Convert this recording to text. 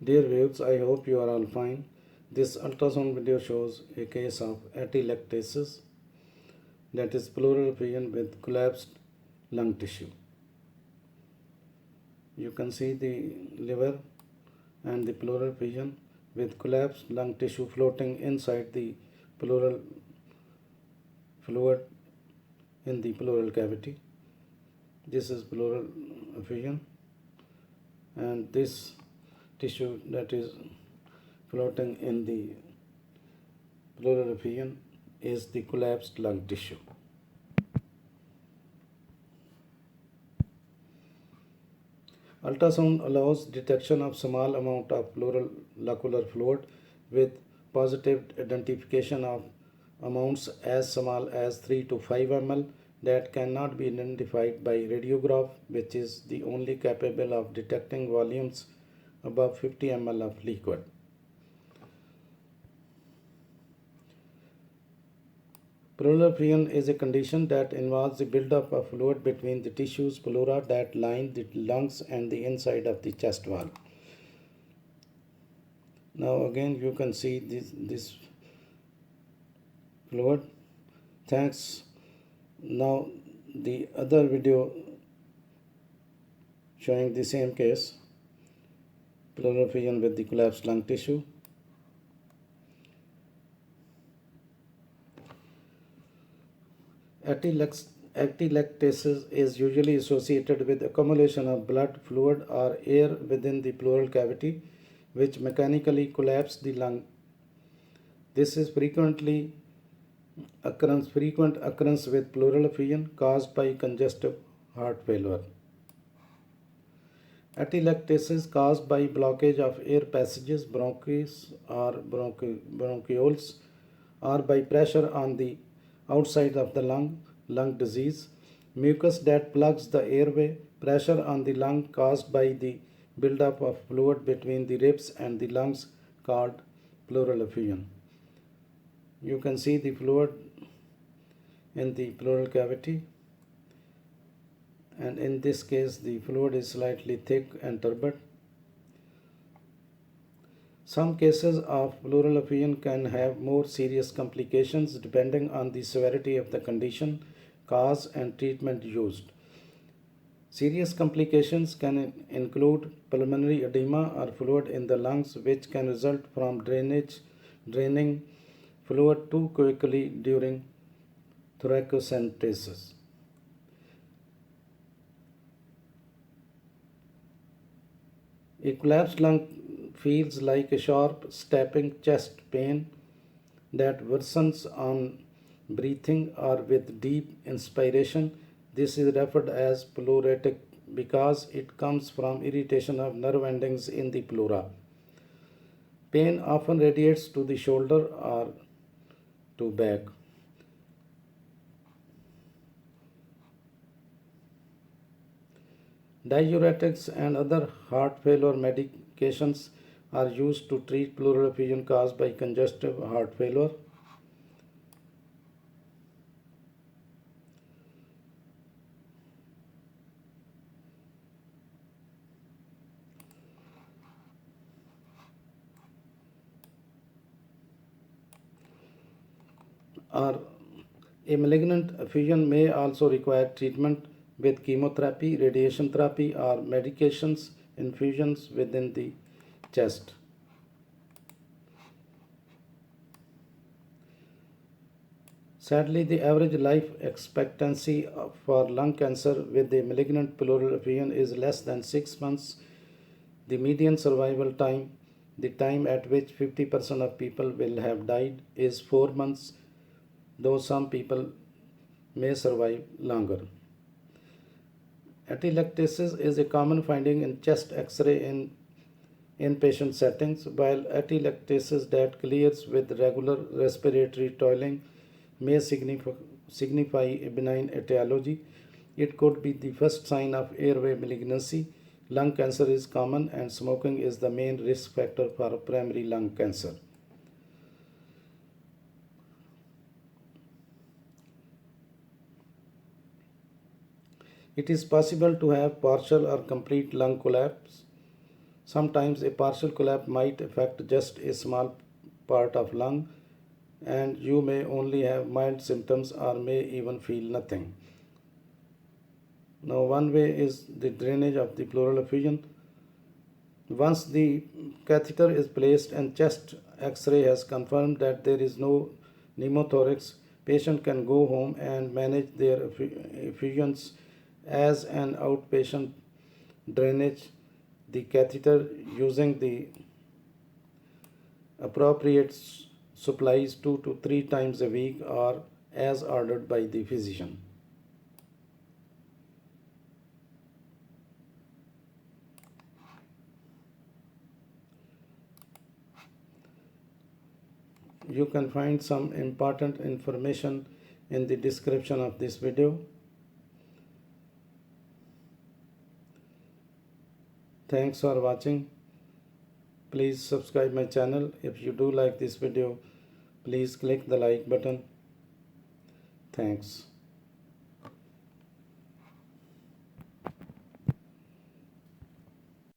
Dear viewers, I hope you are all fine. This ultrasound video shows a case of atelectasis, that is pleural effusion with collapsed lung tissue. You can see the liver and the pleural effusion with collapsed lung tissue floating inside the pleural fluid in the pleural cavity. This is pleural effusion, and this tissue that is floating in the pleural effusion is the collapsed lung tissue. Ultrasound allows detection of small amount of pleural locular fluid with positive identification of amounts as small as 3 to 5 ml that cannot be identified by radiograph, which is the only capable of detecting volumes above 50 ml of liquid. Pleural effusion is a condition that involves the buildup of fluid between the tissues pleura that line the lungs and the inside of the chest wall. Now again you can see this fluid. Thanks. Now the other video showing the same case, pleural effusion with the collapsed lung tissue. Atelectasis is usually associated with accumulation of blood, fluid, or air within the pleural cavity, which mechanically collapse the lung. This is frequent occurrence with pleural effusion caused by congestive heart failure. Atelectasis caused by blockage of air passages, bronchus or bronchioles, or by pressure on the outside of the lung disease, mucus that plugs the airway, pressure on the lung caused by the buildup of fluid between the ribs and the lungs called pleural effusion. You can see the fluid in the pleural cavity, and in this case the fluid is slightly thick and turbid. Some cases of pleural effusion can have more serious complications depending on the severity of the condition, cause, and treatment used. Serious complications can include pulmonary edema or fluid in the lungs, which can result from draining fluid too quickly during thoracocentesis. A collapsed lung feels like a sharp, stabbing chest pain that worsens on breathing or with deep inspiration. This is referred as pleuritic because it comes from irritation of nerve endings in the pleura. Pain often radiates to the shoulder or to back. Diuretics and other heart failure medications are used to treat pleural effusion caused by congestive heart failure. Or a malignant effusion may also require treatment with chemotherapy, radiation therapy, or medications infusions within the chest. Sadly, the average life expectancy for lung cancer with a malignant pleural effusion is less than 6 months. The median survival time, the time at which 50% of people will have died, is 4 months, though some people may survive longer. Atelectasis is a common finding in chest X-ray in inpatient settings, while atelectasis that clears with regular respiratory toiling may signify a benign etiology. It could be the first sign of airway malignancy. Lung cancer is common, and smoking is the main risk factor for primary lung cancer. It is possible to have partial or complete lung collapse Sometimes a partial collapse might affect just a small part of lung, and you may only have mild symptoms or may even feel nothing. Now, one way is the drainage of the pleural effusion. Once the catheter is placed and chest X-ray has confirmed that there is no pneumothorax, patient can go home and manage their effusions as an outpatient drainage the catheter using the appropriate supplies 2 to 3 times a week or as ordered by the physician. You can find some important information in the description of this video. Thanks for watching. Please subscribe my channel. If you do like this video, please click the like button. Thanks.